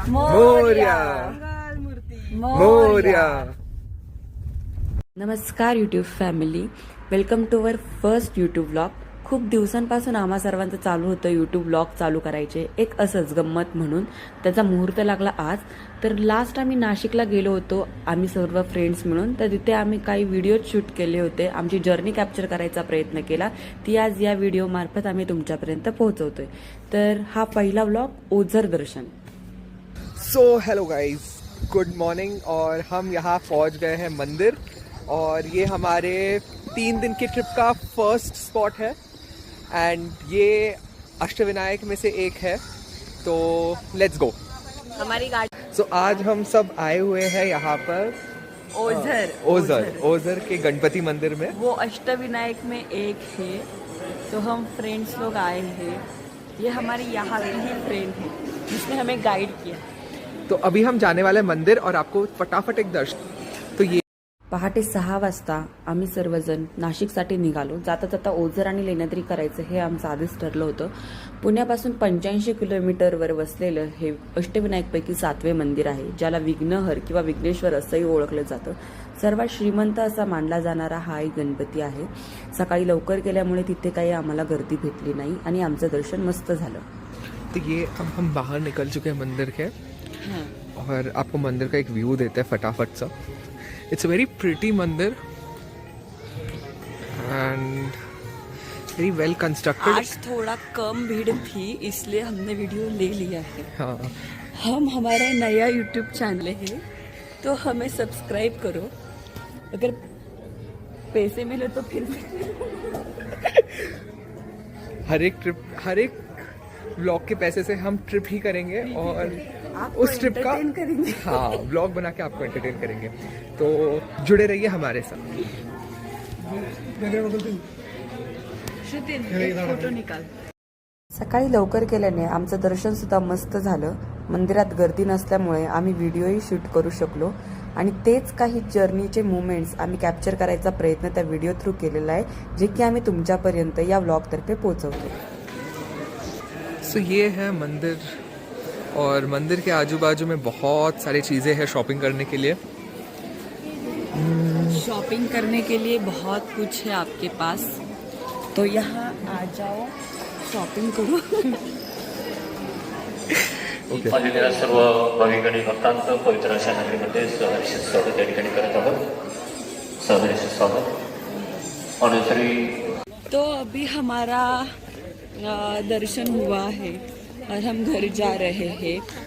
मोरया मोरया. नमस्कार YouTube family, welcome to our first YouTube vlog. खूप दिवसांपासून आम्हा सर्वांचं चालू होतं यूट्यूब व्लॉग चालू करायचे, एक असंच गंमत म्हणून. त्याचा मुहूर्त लागला आज. तर लास्ट आम्ही नाशिकला गेलो होतो आम्ही सर्व फ्रेंड्स मिळून. तर तिथे आम्ही काही व्हिडिओ शूट केले होते, आमची जर्नी कॅप्चर करायचा प्रयत्न केला. ती आज या व्हिडिओ मार्फत आम्ही तुमच्यापर्यंत पोहोचवतोय. तर हा पहिला व्लॉग ओझर दर्शन. So hello guys, good morning. और हम यहाँ पहुँच गए हैं मंदिर, और ये हमारे 3 दिन की ट्रिप का फर्स्ट स्पॉट है. एंड ये अष्टविनायक में से एक है, तो लेट्स गो. हमारी गाड़ी सो आज हम सब आए हुए हैं यहाँ पर ओझर के गणपति मंदिर में. वो अष्टविनायक में एक है, तो हम फ्रेंड्स लोग आए हैं. ये हमारी यहाँ की ही फ्रेंड है जिसने हमें गाइड किया. तो अभी हम जाने वाले हैं मंदिर, और आपको फटाफट एक दर्शन. तो ये पहाटे 6 वाजता आम्ही सर्वजण नाशिकसाठी निघालो. जाता जाता ओझर आणि लेण्याद्री करायचं हे आमचं आधीच ठरलं होतं. पुण्यापासून 85 किलोमीटरवर वसलेलं हे अष्टविनायकपैकी 7वे मंदिर आहे, ज्याला विघ्नहर किंवा विघ्नेश्वर असंही ओळखलं जातं. सर्वात श्रीमंत असा मानला जाणारा हा एक गणपती आहे. सकाळी लवकर गेल्यामुळे तिथे काही आम्हाला गर्दी भेटली नाही आणि आमचं दर्शन मस्त झालं. तो ये अब हम बाहर निकल चुके हैं मंदिर के, और आपको मंदिर का एक व्यू देते हैं फटाफट सा. इट्स अ वेरी प्रिटी मंदिर एंड वेरी वेल कंस्ट्रक्टेड. आज थोड़ा कम भीड़ थी, इसलिए हमने वीडियो ले लिया है. हाँ, हम हमारा नया यूट्यूब चैनल है, तो हमें सब्सक्राइब करो. अगर पैसे मिले तो फिर हर एक व्लॉग के पैसे से हम ट्रिप ही करेंगे, और उस ट्रिप का करेंगे. हाँ व्लॉग बना के आपको एंटरटेन करेंगे. तो जुड़े रहिए हमारे साथ. फोटो निकाल. सकाळी लवकर केल्याने आमचं दर्शन सुद्धा मस्त झालं. मंदिरात गर्दी नसल्यामुळे आम्ही व्हिडिओही शूट करू शकलो, आणि तेच काही जर्नीचे मुवमेंट्स आम्ही कॅप्चर करायचा प्रयत्न त्या व्हिडिओ थ्रू केलेला आहे, जे की आम्ही तुमच्यापर्यंत या व्लॉगतर्फे पोहोचवतो. सो ये है मंदिर, और मंदिर के आजू बाजू में बहुत सारी चीज़ें हैं शॉपिंग करने के लिए. शॉपिंग करने के लिए बहुत कुछ है आपके पास, तो यहाँ आ जाओ, शॉपिंग करो. ओके. आलेल्या सर्व भाविक आणि भक्तांचं पवित्र अशा नगरीमध्ये सहर्षित स्वागत या ठिकाणी करत आहोत. सहर्षित स्वागत. और श्री तो अभी हमारा दर्शन हुआ है और हम घर जा रहे हैं.